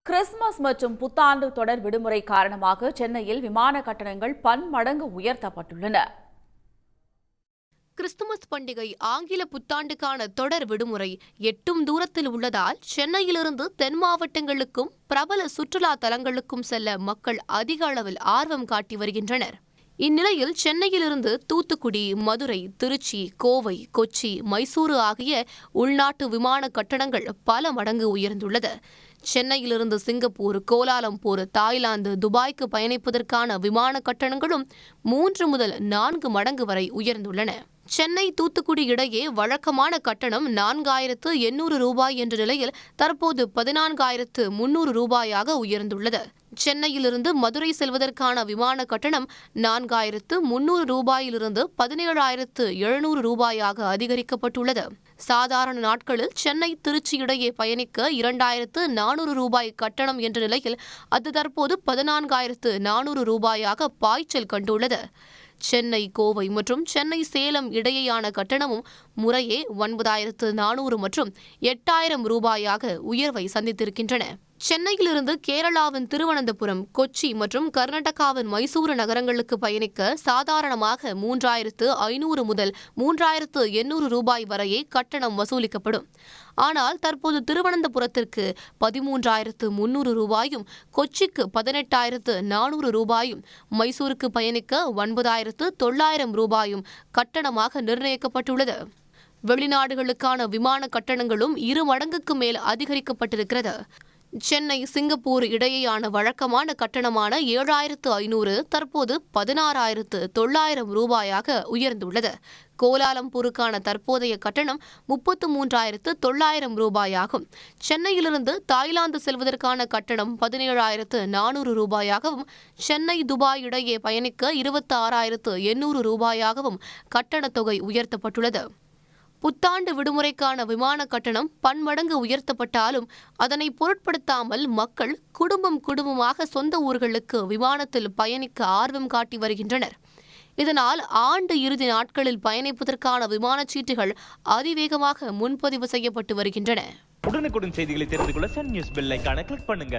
Christmas மற்றும் புத்தாண்டு தொடர் விடுமுறை காரணமாக சென்னையில் விமான கட்டணங்கள் பன்மடங்கு உயர்த்தப்பட்டுள்ளன. கிறிஸ்துமஸ் பண்டிகை ஆங்கில புத்தாண்டுக்கான தொடர் விடுமுறை எட்டும் தூரத்தில் உள்ளதால் சென்னையிலிருந்து தென் மாவட்டங்களுக்கும் பிரபல சுற்றுலா தலங்களுக்கும் செல்ல மக்கள் அதிக அளவில் ஆர்வம் காட்டி வருகின்றனர். இந்நிலையில் சென்னையிலிருந்து தூத்துக்குடி, மதுரை, திருச்சி, கோவை, கொச்சி, மைசூரு ஆகிய உள்நாட்டு விமான கட்டணங்கள் பல மடங்கு உயர்ந்துள்ளது. சென்னையிலிருந்து சிங்கப்பூர், கோலாலம்பூர், தாய்லாந்து, துபாய்க்கு பயணிப்பதற்கான விமான கட்டணங்களும் 3 முதல் 4 மடங்கு வரை உயர்ந்துள்ளன. சென்னை தூத்துக்குடி இடையே வழக்கமான கட்டணம் 4800 ரூபாய் என்ற நிலையில் தற்போது 14300 ரூபாயாக உயர்ந்துள்ளது. சென்னையிலிருந்து மதுரை செல்வதற்கான விமான கட்டணம் 4300 ரூபாயிலிருந்து 17700 ரூபாயாக அதிகரிக்கப்பட்டுள்ளது. சாதாரண நாட்களில் சென்னை திருச்சி இடையே பயணிக்க 2400 ரூபாய் கட்டணம் என்ற நிலையில் அது தற்போது 14400 ரூபாயாக பாய்ச்சல் கண்டுள்ளது. சென்னை கோவை மற்றும் சென்னை சேலம் இடையேயான கட்டணமும் முறையே 9400 மற்றும் 8000 ரூபாயாக உயர்வை சந்தித்திருக்கின்றன. சென்னையிலிருந்து கேரளாவின் திருவனந்தபுரம், கொச்சி மற்றும் கர்நாடகாவின் மைசூரு நகரங்களுக்கு பயணிக்க சாதாரணமாக 3500 முதல் 3800 ரூபாய் வரையே கட்டணம் வசூலிக்கப்படும். ஆனால் தற்போது திருவனந்தபுரத்திற்கு 13300 ரூபாயும், கொச்சிக்கு 18400 ரூபாயும், மைசூருக்கு பயணிக்க 9900 ரூபாயும் கட்டணமாக நிர்ணயிக்கப்பட்டுள்ளது. வெளிநாடுகளுக்கான விமான கட்டணங்களும் 2 மடங்குக்கு மேல் அதிகரிக்கப்பட்டிருக்கிறது. சென்னை சிங்கப்பூர் இடையேயான வழக்கமான கட்டணமான 7500 தற்போது 16900 ரூபாயாக உயர்ந்துள்ளது. கோலாலம்பூருக்கான தற்போதைய கட்டணம் 33900 ரூபாயாகும். சென்னையிலிருந்து தாய்லாந்து செல்வதற்கான கட்டணம் 17400 ரூபாயாகவும், சென்னை துபாய் இடையே பயணிக்க 26800 ரூபாயாகவும் கட்டணத் தொகை உயர்த்தப்பட்டுள்ளது. புத்தாண்டு விடுமுறைக்கான விமான கட்டணம் பன்மடங்கு உயர்த்தப்பட்டாலும் அதனை பொருட்படுத்தாமல் மக்கள் குடும்பமாக சொந்த ஊர்களுக்கு விமானத்தில் பயணிக்க ஆர்வம் காட்டி வருகின்றனர். இதனால் ஆண்டு இறுதி நாட்களில் பயணிப்பதற்கான விமான சீட்டுகள் அதிவேகமாக முன்பதிவு செய்யப்பட்டு வருகின்றன. உடனுக்குடன் செய்திகளை தெரிந்து கொள்ள சன் நியூஸ் பெல் ஐகானை கிளிக் பண்ணுங்க.